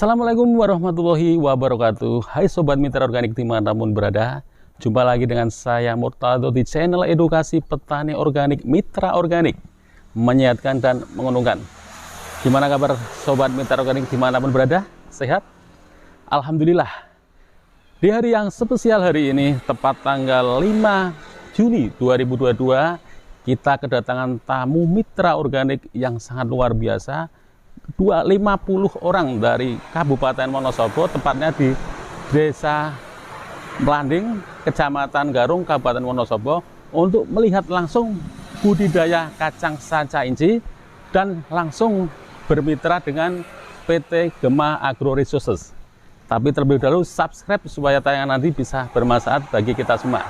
Assalamualaikum warahmatullahi wabarakatuh. Hai Sobat Mitra Organik dimanapun berada, jumpa lagi dengan saya Murtado di channel edukasi petani organik Mitra Organik, menyehatkan dan menguntungkan. Gimana kabar Sobat Mitra Organik dimanapun berada? Sehat? Alhamdulillah. Di hari yang spesial hari ini, tepat tanggal 5 Juni 2022, kita kedatangan tamu Mitra Organik yang sangat luar biasa. 50 orang dari Kabupaten Wonosobo, tepatnya di Desa Melanding, Kecamatan Garung, Kabupaten Wonosobo, untuk melihat langsung budidaya kacang sanca inci dan langsung bermitra dengan PT Gema Agro Resources. Tapi terlebih dahulu subscribe supaya tayangan nanti bisa bermanfaat bagi kita semua.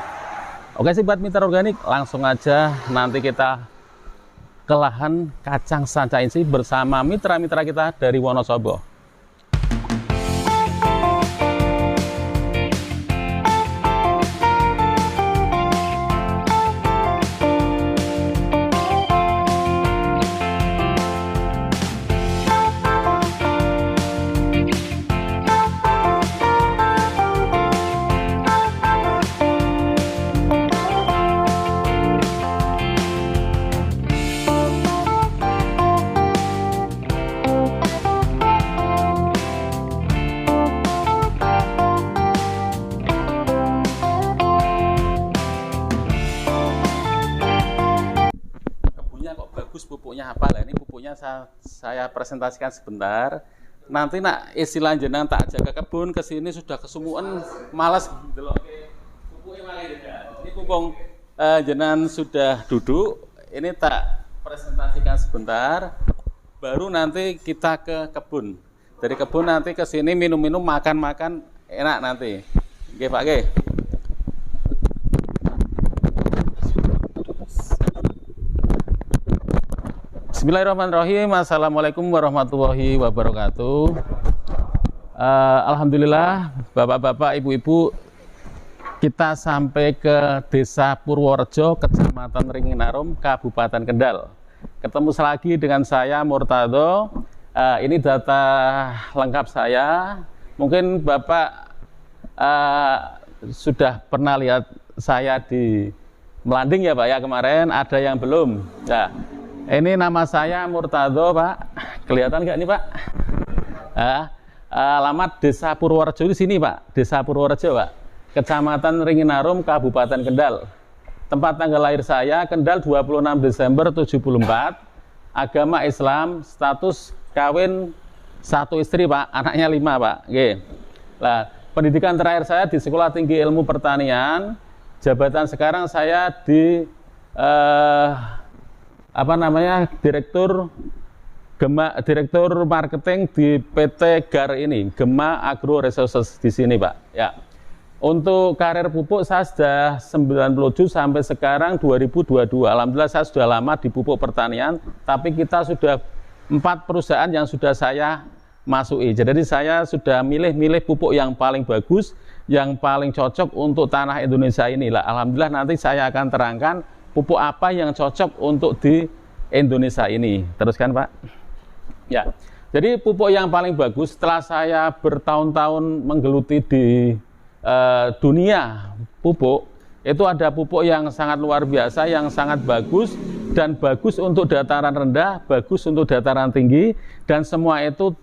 Oke Sobat Mitra Organik, langsung aja nanti kita ke lahan kacang sanca inci bersama mitra-mitra kita dari Wonosobo. Pupuknya apa lah, ini pupuknya saya presentasikan sebentar. Nanti nak istilah jenengan tak jaga kebun kesini sudah kesumuan malas ndeloke pupuknya malah ini pupung jenengan sudah duduk, ini tak presentasikan sebentar, baru nanti kita ke kebun. Dari kebun nanti ke sini minum-minum, makan-makan enak nanti. Oke Pak, oke. Bismillahirrahmanirrahim. Assalamualaikum warahmatullahi wabarakatuh. Alhamdulillah, bapak-bapak, ibu-ibu, kita sampai ke Desa Purworejo, Kecamatan Ringinarum, Kabupaten Kendal. Ketemu lagi dengan saya Murtado. Ini data lengkap saya. Mungkin bapak sudah pernah lihat saya di Melanding ya Pak ya, kemarin. Ada yang belum ya. Ini nama saya Murtado Pak, kelihatan nggak nih Pak? Alamat Desa Purworejo di sini Pak, Desa Purworejo Pak, Kecamatan Ringinarum, Kabupaten Kendal. Tempat tanggal lahir saya Kendal 26 Desember 74, agama Islam, status kawin 1 istri Pak, anaknya 5 Pak. Oke. Nah, pendidikan terakhir saya di Sekolah Tinggi Ilmu Pertanian, jabatan sekarang saya di Direktur Marketing di PT GAR ini, Gema Agro Resources di sini Pak. Ya. Untuk karir pupuk saya sudah 97 sampai sekarang 2022. Alhamdulillah saya sudah lama di pupuk pertanian, tapi kita sudah 4 perusahaan yang sudah saya masuki. Jadi saya sudah milih pupuk yang paling bagus, yang paling cocok untuk tanah Indonesia inilah. Alhamdulillah nanti saya akan terangkan pupuk apa yang cocok untuk di Indonesia ini. Teruskan Pak. Ya, jadi pupuk yang paling bagus setelah saya bertahun-tahun menggeluti di dunia pupuk, itu ada pupuk yang sangat luar biasa, yang sangat bagus, dan bagus untuk dataran rendah, bagus untuk dataran tinggi, dan semua itu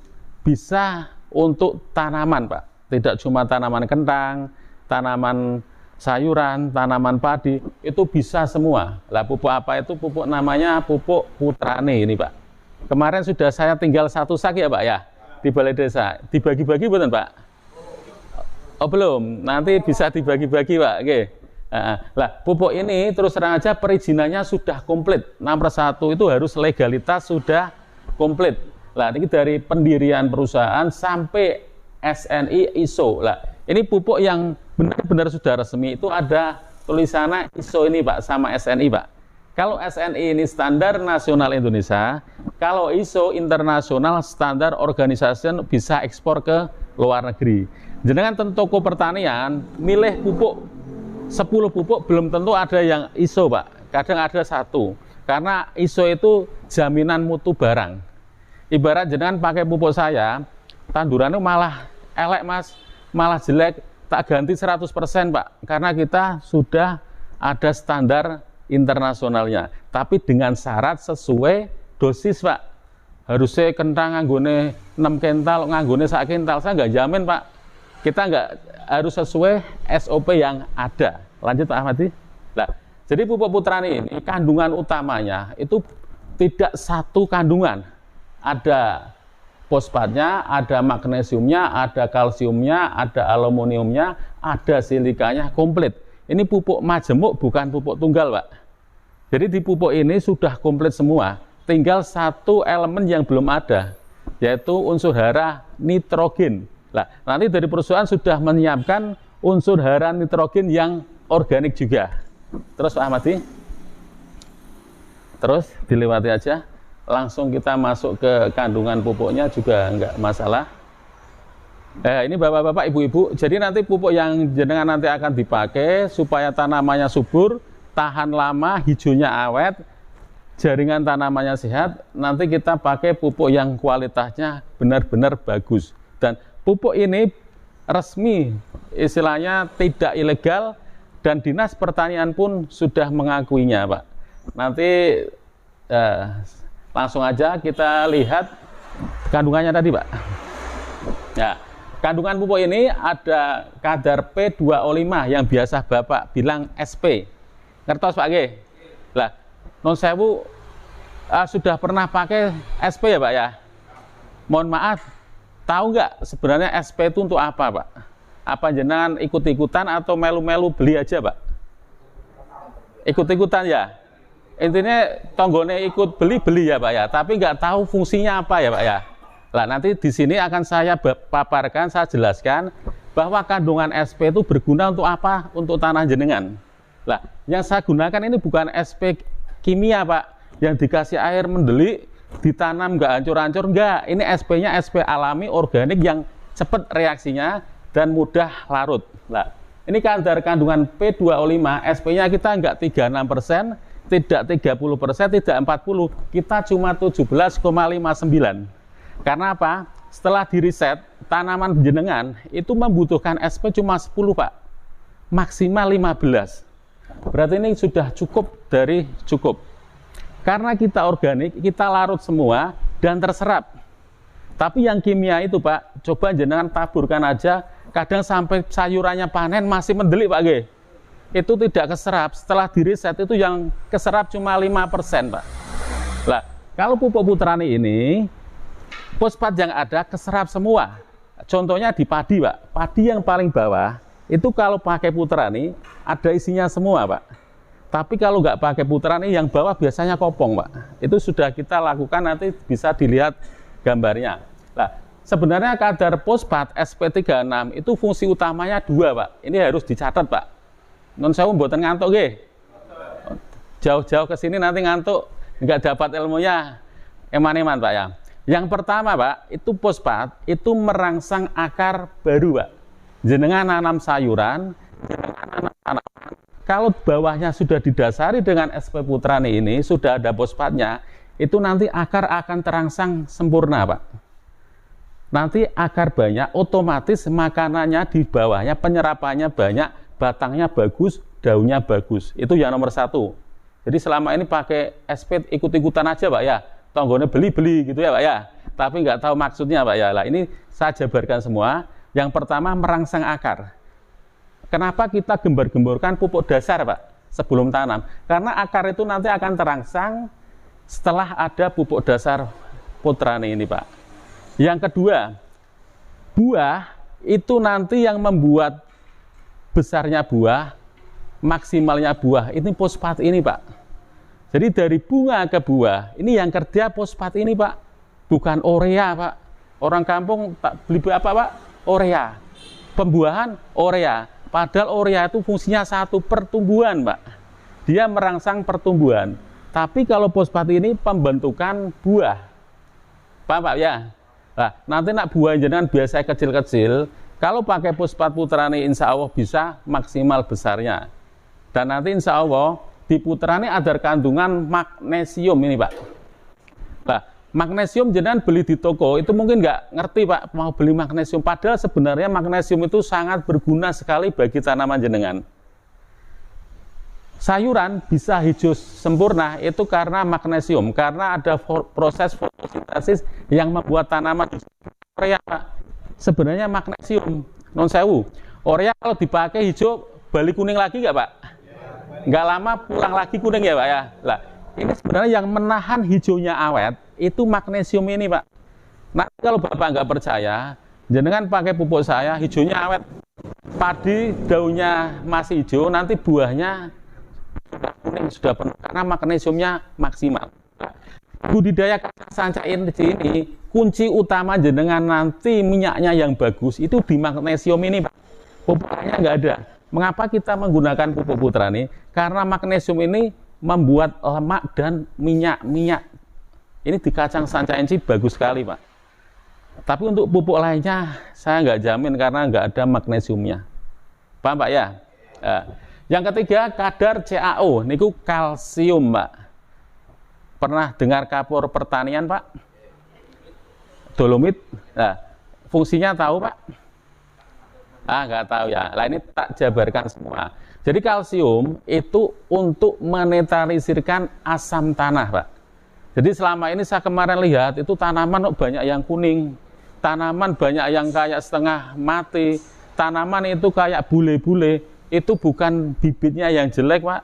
bisa untuk tanaman Pak. Tidak cuma tanaman kentang, tanaman sayuran, tanaman padi, itu bisa semua. Lah pupuk apa itu? Pupuk namanya pupuk Putrane ini Pak. Kemarin sudah saya tinggal 1 sak ya Pak ya, di balai desa. Dibagi-bagi betul Pak? Oh belum, nanti bisa dibagi-bagi Pak. Oke. Lah pupuk ini terus terang aja perizinannya sudah komplit. Nomor 1 itu harus legalitas sudah komplit. Lah ini dari pendirian perusahaan sampai SNI ISO. Lah ini pupuk yang benar-benar sudah resmi, itu ada tulisannya ISO ini Pak, sama SNI Pak. Kalau SNI ini standar nasional Indonesia, kalau ISO internasional standar organisasi bisa ekspor ke luar negeri. Jangan tentu toko pertanian milih pupuk 10 pupuk belum tentu ada yang ISO Pak, kadang ada 1. Karena ISO itu jaminan mutu barang. Ibarat jenengan pakai pupuk saya, tandurannya malah elek Mas, malah jelek, tak ganti 100% Pak, karena kita sudah ada standar internasionalnya, tapi dengan syarat sesuai dosis Pak. Harusnya kentang nganggone 6 kental, nganggone 1 kental, saya nggak jamin Pak. Kita nggak harus sesuai SOP yang ada. Lanjut Pak Ahmadi. Nah, jadi pupuk Putrani ini kandungan utamanya itu tidak satu kandungan. Ada fosfatnya, ada magnesiumnya, ada kalsiumnya, ada aluminiumnya, ada silikanya, komplit. Ini pupuk majemuk, bukan pupuk tunggal Pak. Jadi di pupuk ini sudah komplit semua. Tinggal satu elemen yang belum ada, yaitu unsur hara nitrogen. Nah, nanti dari perusahaan sudah menyiapkan unsur hara nitrogen yang organik juga. Terus Pak Ahmadi, terus dilewati aja, langsung kita masuk ke kandungan pupuknya juga enggak masalah. Ini bapak-bapak, ibu-ibu, jadi nanti pupuk yang jenengan nanti akan dipakai supaya tanamannya subur, tahan lama, hijaunya awet, jaringan tanamannya sehat, nanti kita pakai pupuk yang kualitasnya benar-benar bagus. Dan pupuk ini resmi, istilahnya tidak ilegal, dan Dinas Pertanian pun sudah mengakuinya Pak. Nanti langsung aja kita lihat kandungannya tadi Pak. Ya, kandungan pupuk ini ada kadar P2O5 yang biasa Bapak bilang SP. Ngertos Pak G? Lah, non sewu sudah pernah pakai SP ya Pak ya? Mohon maaf, tahu nggak sebenarnya SP itu untuk apa Pak? Apa jenengan ikut-ikutan atau melu-melu beli aja Pak? Ikut-ikutan ya? Intinya tonggone ikut beli-beli ya Pak ya, tapi nggak tahu fungsinya apa ya Pak ya? Nah nanti di sini akan saya paparkan, saya jelaskan bahwa kandungan SP itu berguna untuk apa? Untuk tanah jenengan. Nah, yang saya gunakan ini bukan SP kimia Pak, yang dikasih air mendelik, ditanam nggak hancur-hancur, enggak. Ini SP-nya SP alami organik yang cepat reaksinya dan mudah larut. Nah, ini kadar kandungan P2O5, SP-nya kita enggak 36%, tidak 30%, tidak 40%, kita cuma 17,59. Karena apa? Setelah diriset, tanaman jenengan itu membutuhkan SP cuma 10 Pak, maksimal 15. Berarti ini sudah cukup dari cukup. Karena kita organik, kita larut semua dan terserap. Tapi yang kimia itu Pak, coba jenengan taburkan aja, kadang sampai sayurannya panen masih mendelik Pak G. Itu tidak keserap. Setelah diriset itu yang keserap cuma 5% Pak. Lah, kalau pupuk Putrani ini, fosfat yang ada keserap semua. Contohnya di padi Pak, padi yang paling bawah, itu kalau pakai Putrani ada isinya semua Pak. Tapi kalau nggak pakai Putrani yang bawah biasanya kopong Pak. Itu sudah kita lakukan, nanti bisa dilihat gambarnya. Nah, sebenarnya kadar fosfat SP36 itu fungsi utamanya 2 Pak. Ini harus dicatat Pak. Non sewu mboten ngantuk nggih. Jauh-jauh ke sini nanti ngantuk, nggak dapat ilmunya. Eman-eman Pak ya. Yang pertama Pak, itu fosfat itu merangsang akar baru Pak. Jenengan nanam sayuran, jenengan nanam tanaman. Kalau bawahnya sudah didasari dengan SP Putrani ini, sudah ada fosfatnya, itu nanti akar akan terangsang sempurna Pak. Nanti akar banyak, otomatis makanannya di bawahnya, penyerapannya banyak, batangnya bagus, daunnya bagus. Itu yang nomor 1. Jadi selama ini pakai SP ikut-ikutan aja Pak ya. Tonggone beli-beli gitu ya Pak ya. Tapi nggak tahu maksudnya Pak ya. Lah ini saya jabarkan semua. Yang pertama merangsang akar. Kenapa kita gembar-gemborkan pupuk dasar Pak sebelum tanam? Karena akar itu nanti akan terangsang setelah ada pupuk dasar Putrani ini Pak. Yang kedua, buah itu nanti yang membuat besarnya buah, maksimalnya buah, ini fosfat ini Pak. Jadi dari bunga ke buah, ini yang kerja fosfat ini Pak. Bukan urea Pak. Orang kampung tak beli apa Pak? Urea. Pembuahan urea. Padahal urea itu fungsinya satu, pertumbuhan Pak. Dia merangsang pertumbuhan. Tapi kalau fosfat ini pembentukan buah. Paham Pak ya? Nah, nanti nak buah jenengan biasa kecil-kecil, kalau pakai fosfat Putrani insya Allah bisa maksimal besarnya. Dan nanti insya Allah di Putrani ada kandungan magnesium ini Pak. Nah, Magnesium jenengan beli di toko itu mungkin nggak ngerti Pak mau beli magnesium. Padahal sebenarnya magnesium itu sangat berguna sekali bagi tanaman jenengan. Sayuran bisa hijau sempurna itu karena magnesium, karena ada proses fotosintesis yang membuat tanaman urea Pak. Sebenarnya magnesium, non sewu. Urea kalau dipakai hijau balik kuning lagi nggak Pak? Nggak lama pulang lagi kuning ya Pak ya. Lah, ini sebenarnya yang menahan hijaunya awet itu magnesium ini Pak. Nah kalau Bapak nggak percaya, jenengan pakai pupuk saya hijaunya awet. Padi daunnya masih hijau, nanti buahnya kuning sudah penuh karena magnesiumnya maksimal. Budidaya kacang sanca ini kunci utama jenengan nanti minyaknya yang bagus itu di magnesium ini Pak. Pupuk lainnya nggak ada. Mengapa kita menggunakan pupuk Putrani? Karena magnesium ini membuat lemak dan minyak ini di kacang sanca ini bagus sekali Pak. Tapi untuk pupuk lainnya saya nggak jamin karena nggak ada magnesiumnya. Paham Pak ya? Yang ketiga kadar CaO, niku kalsium Pak. Pernah dengar kapur pertanian Pak? Dolomit. Nah, fungsinya tahu Pak? Nggak tahu ya. Lah ini tak jabarkan semua. Jadi kalsium itu untuk menetralisirkan asam tanah Pak. Jadi selama ini saya kemarin lihat itu tanaman banyak yang kuning, tanaman banyak yang kayak setengah mati, tanaman itu kayak bule-bule. Itu bukan bibitnya yang jelek Pak,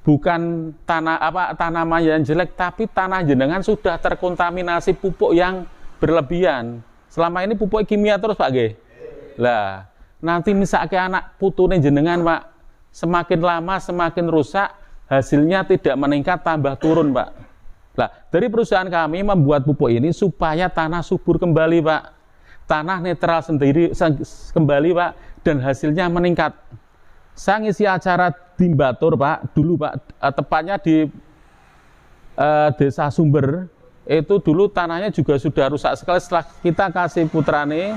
bukan tanaman yang jelek, tapi tanah jenengan sudah terkontaminasi pupuk yang berlebihan. Selama ini pupuk kimia terus Pak G. Lah, nanti misalnya anak putune jenengan Pak, semakin lama semakin rusak, hasilnya tidak meningkat tambah turun Pak. Lah, dari perusahaan kami membuat pupuk ini supaya tanah subur kembali Pak, tanah netral sendiri kembali Pak, dan hasilnya meningkat. Saya ngisi acara di Batur Pak, dulu Pak, tepatnya di Desa Sumber, itu dulu tanahnya juga sudah rusak sekali. Setelah kita kasih Putrani,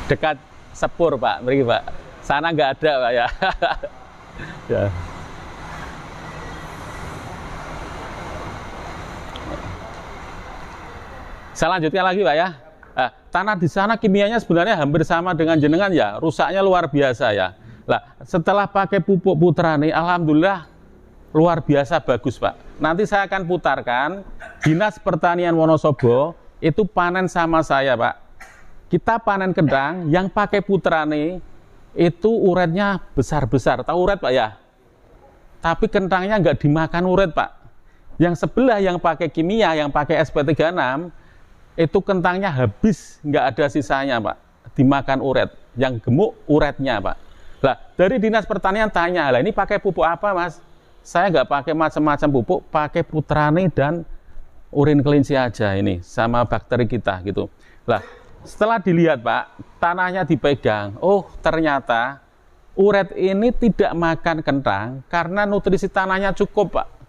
dekat Sepur Pak, beri Pak, sana nggak ada Pak ya. Ya. Saya lanjutkan lagi Pak ya. Tanah di sana kimianya sebenarnya hampir sama dengan jenengan ya, rusaknya luar biasa ya. Lah, setelah pakai pupuk Putrani, alhamdulillah luar biasa bagus Pak. Nanti saya akan putarkan Dinas Pertanian Wonosobo itu panen sama saya Pak. Kita panen kentang yang pakai Putrani itu uretnya besar-besar. Tahu uret Pak ya? Tapi kentangnya nggak dimakan uret Pak. Yang sebelah yang pakai kimia, yang pakai SP36 itu kentangnya habis, nggak ada sisanya Pak, dimakan uret, yang gemuk uretnya Pak. Lah dari Dinas Pertanian tanya, lah ini pakai pupuk apa Mas? Saya nggak pakai macam-macam pupuk, pakai Putrani dan urin kelinci aja ini, sama bakteri kita gitu. Lah setelah dilihat Pak, tanahnya dipegang, oh ternyata uret ini tidak makan kentang karena nutrisi tanahnya cukup Pak.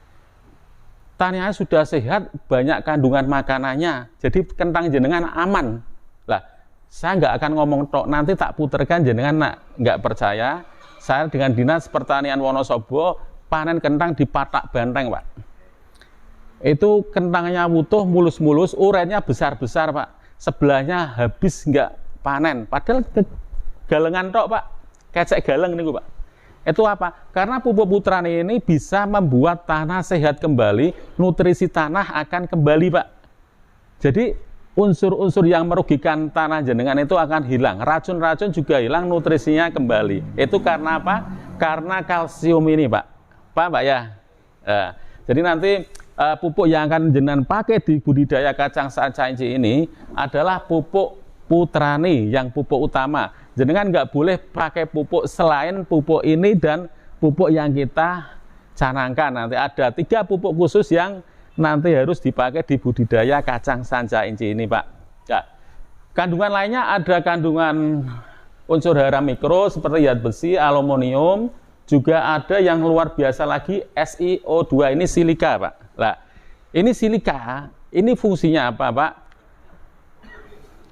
Tanahnya sudah sehat, banyak kandungan makanannya, jadi kentang jenengan aman. Lah, saya nggak akan ngomong tok, nanti tak puterkan jenengan nggak percaya. Saya dengan Dinas Pertanian Wonosobo panen kentang di Patak Banteng Pak. Itu kentangnya utuh, mulus-mulus, uretnya besar-besar Pak. Sebelahnya habis nggak panen, padahal galengan tok Pak, kecek galeng nih Pak. Itu apa? Karena pupuk Putrani ini bisa membuat tanah sehat kembali, nutrisi tanah akan kembali Pak. Jadi unsur-unsur yang merugikan tanah jenengan itu akan hilang, racun-racun juga hilang, nutrisinya kembali. Itu karena apa? Karena kalsium ini Pak. Pak ya? Jadi nanti pupuk yang akan jenengan pakai di budidaya kacang sanca ini adalah pupuk Putrani yang pupuk utama. Jenengan nggak boleh pakai pupuk selain pupuk ini dan pupuk yang kita canangkan. Nanti ada 3 pupuk khusus yang nanti harus dipakai di budidaya kacang sanca ini Pak. Ya. Kandungan lainnya ada kandungan unsur hara mikro seperti zat besi, aluminium, juga ada yang luar biasa lagi SiO2, ini silika Pak. Nah, ini silika, ini fungsinya apa Pak?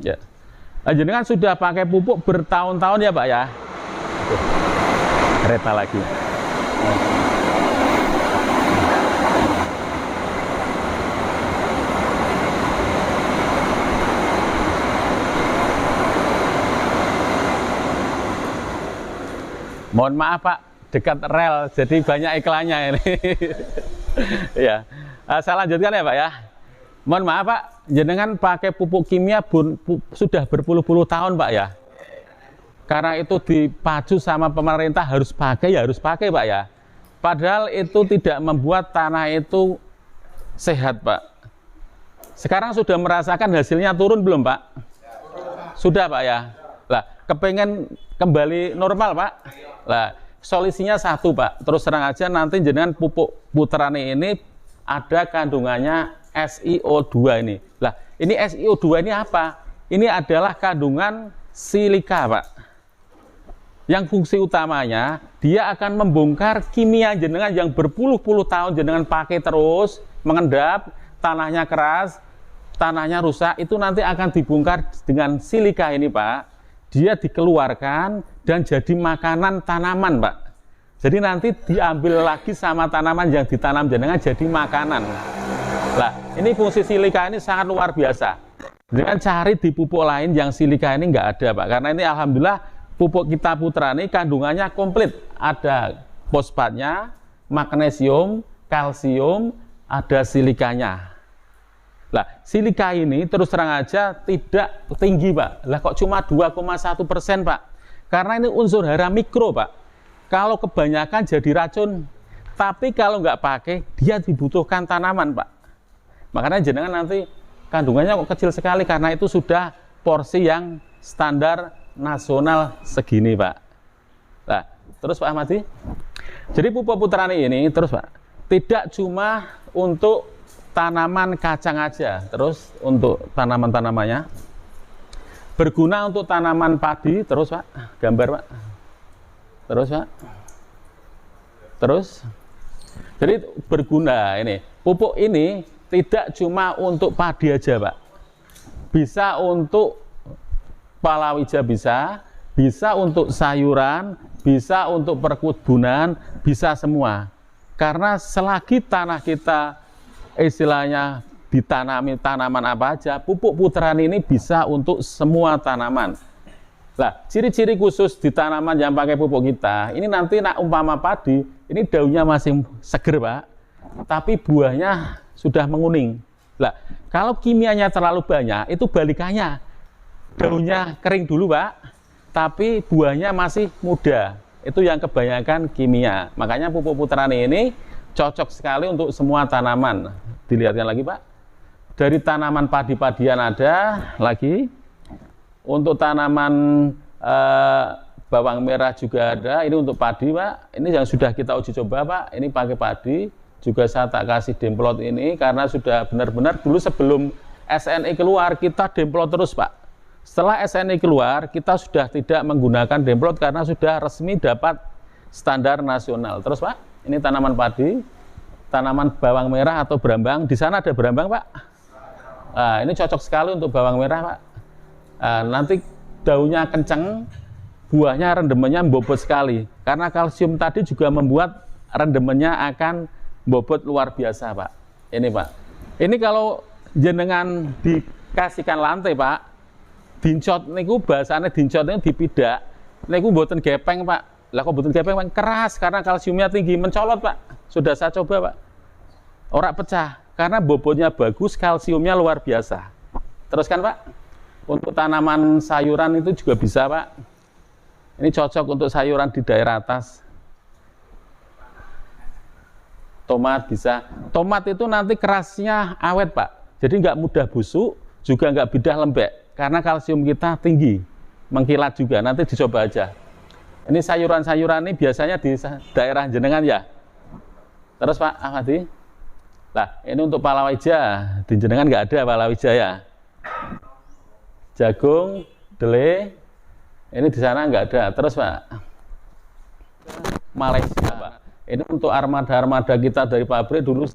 Ya. Jenengan sudah pakai pupuk bertahun-tahun ya Pak ya. Kereta lagi. Mohon maaf Pak, dekat rel, jadi banyak iklannya ini. Ya, saya lanjutkan ya Pak ya. Mohon maaf Pak, jenengan pakai pupuk kimia sudah berpuluh-puluh tahun Pak ya. Karena itu dipacu sama pemerintah harus pakai, ya harus pakai Pak ya. Padahal itu tidak membuat tanah itu sehat Pak. Sekarang sudah merasakan hasilnya turun belum Pak? Sudah Pak ya. Lah, kepengen kembali normal Pak? Lah, solusinya satu Pak. Terus terang aja nanti jenengan pupuk puterane ini ada kandungannya SiO2 ini. Lah, ini SiO2 ini apa? Ini adalah kandungan silika Pak. Yang fungsi utamanya, dia akan membongkar kimia jenengan yang berpuluh-puluh tahun jenengan pakai terus, mengendap, tanahnya keras, tanahnya rusak, itu nanti akan dibongkar dengan silika ini Pak. Dia dikeluarkan dan jadi makanan tanaman Pak. Jadi nanti diambil lagi sama tanaman yang ditanam jenengan jadi makanan. Lah, ini fungsi silika ini sangat luar biasa. Dengan cari di pupuk lain yang silika ini nggak ada Pak. Karena ini alhamdulillah pupuk kita Putra ini kandungannya komplit. Ada fosfatnya, magnesium, kalsium, ada silikanya. Lah, silika ini terus terang aja tidak tinggi Pak. Lah kok cuma 2,1% Pak? Karena ini unsur hara mikro Pak. Kalau kebanyakan jadi racun. Tapi kalau nggak pakai, dia dibutuhkan tanaman Pak. Makanya jenengan nanti kandungannya kok kecil sekali karena itu sudah porsi yang standar nasional segini Pak. Nah, terus Pak Ahmadi. Jadi pupuk Putrani ini terus Pak, tidak cuma untuk tanaman kacang aja, terus untuk tanaman-tanamannya berguna untuk tanaman padi, terus Pak, gambar Pak. Terus Pak. Terus. Jadi berguna ini. Pupuk ini tidak cuma untuk padi aja Pak. Bisa untuk palawija bisa untuk sayuran, bisa untuk perkebunan, bisa semua. Karena selagi tanah kita istilahnya ditanami tanaman apa aja, pupuk Putrani ini bisa untuk semua tanaman. Lah, ciri-ciri khusus di tanaman yang pakai pupuk kita, ini nanti nak umpama padi, ini daunnya masih seger Pak, tapi buahnya sudah menguning. Lah, kalau kimianya terlalu banyak, itu balikannya. Daunnya kering dulu Pak, tapi buahnya masih muda. Itu yang kebanyakan kimia. Makanya pupuk Putrani ini cocok sekali untuk semua tanaman. Dilihatkan lagi Pak. Dari tanaman padi-padian ada lagi. Untuk tanaman bawang merah juga ada. Ini untuk padi Pak. Ini yang sudah kita uji coba Pak. Ini pakai padi. Juga saya tak kasih demplot ini karena sudah benar-benar dulu sebelum SNI keluar kita demplot terus Pak. Setelah SNI keluar kita sudah tidak menggunakan demplot karena sudah resmi dapat standar nasional. Terus Pak, ini tanaman padi, tanaman bawang merah atau berambang. Di sana ada berambang Pak. Nah, ini cocok sekali untuk bawang merah Pak. Nah, nanti daunnya kencang, buahnya rendemennya bobot sekali. Karena kalsium tadi juga membuat rendemennya akan bobot luar biasa Pak. Ini Pak. Ini kalau jenengan dikasihkan lantai Pak, dincot niku bahasane dincot niku dipidak. Niku mboten gepeng Pak. Lah kok mboten gepeng Pak? Keras karena kalsiumnya tinggi, mencolot Pak. Sudah saya coba Pak. Ora pecah karena bobotnya bagus, kalsiumnya luar biasa. Teruskan Pak. Untuk tanaman sayuran itu juga bisa Pak. Ini cocok untuk sayuran di daerah atas. Tomat bisa. Tomat itu nanti kerasnya awet Pak. Jadi nggak mudah busuk, juga nggak bidah lembek. Karena kalsium kita tinggi. Mengkilat juga, nanti dicoba aja. Ini sayuran-sayuran ini biasanya di daerah jenengan ya. Terus Pak Ahmadi. Nah, ini untuk palawija. Di jenengan nggak ada palawija ya. Jagung, dele, ini di sana nggak ada. Terus Pak, Malaysia Pak. Ini untuk armada-armada kita dari pabrik dulu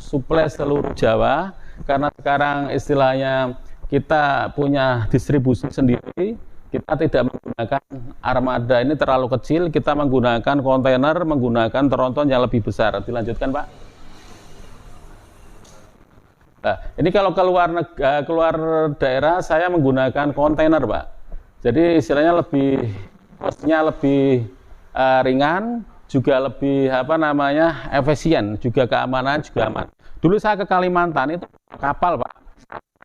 suplai seluruh Jawa. Karena sekarang istilahnya kita punya distribusi sendiri. Kita tidak menggunakan armada ini terlalu kecil. Kita menggunakan kontainer, menggunakan tronton yang lebih besar. Dilanjutkan Pak. Nah, ini kalau keluar daerah saya menggunakan kontainer Pak. Jadi istilahnya lebih kosnya lebih ringan, juga lebih efisien, juga keamanan juga aman. Dulu saya ke Kalimantan itu kapal Pak,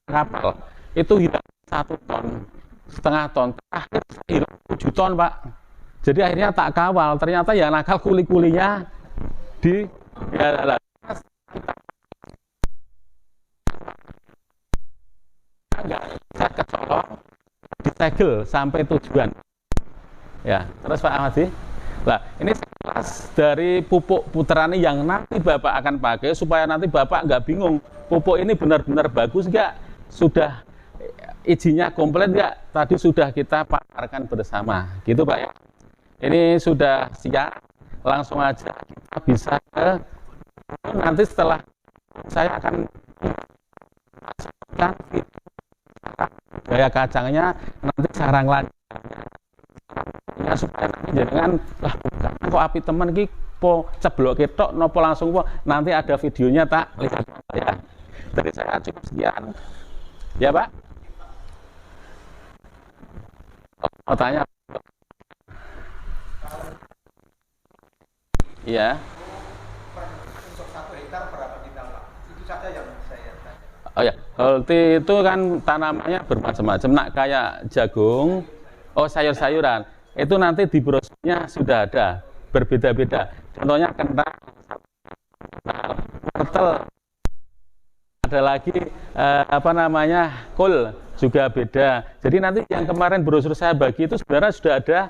kapal itu hilang 1,5 ton, akhir hilang 7 ton Pak. Jadi akhirnya tak kawal, ternyata ya nakal kuli-kulinya di ya, kita nggak bisa kecolong, disegel sampai tujuan. Ya, terus Pak Ahmadi. Nah, ini sekelas dari pupuk puterani yang nanti Bapak akan pakai supaya nanti Bapak nggak bingung pupuk ini benar-benar bagus nggak, sudah izinnya komplit nggak, tadi sudah kita paparkan bersama, gitu Pak ya. Ini sudah siap, langsung aja kita bisa ke nanti setelah saya akan masukkan gaya kacangnya, nanti sarang lagi ya, supaya nanti jangan lah bukan kok api teman ki po ceblok ketok nopo langsung po, nanti ada videonya tak lihat ya. Dari saya cukup sekian ya Pak. Mau tanya? Iya. Untuk 1 hektar berapa kita Pak? Itu saja yang saya tanya. Oh ya, holti itu kan tanamannya bermacam-macam. Nak kayak jagung, sayur-sayuran, itu nanti di brosurnya sudah ada, berbeda-beda. Contohnya kentang, wortel, ada lagi kol juga beda. Jadi nanti yang kemarin brosur saya bagi itu sebenarnya sudah ada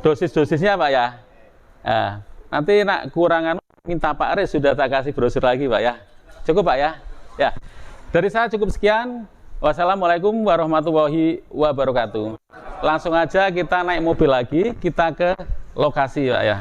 dosis-dosisnya Pak ya. Nanti nak kurangan minta Pak Aris, sudah tak kasih brosur lagi Pak ya. Cukup Pak ya. Ya. Dari saya cukup sekian. Wassalamualaikum warahmatullahi wabarakatuh. Langsung aja kita naik mobil lagi, kita ke lokasi Pak ya.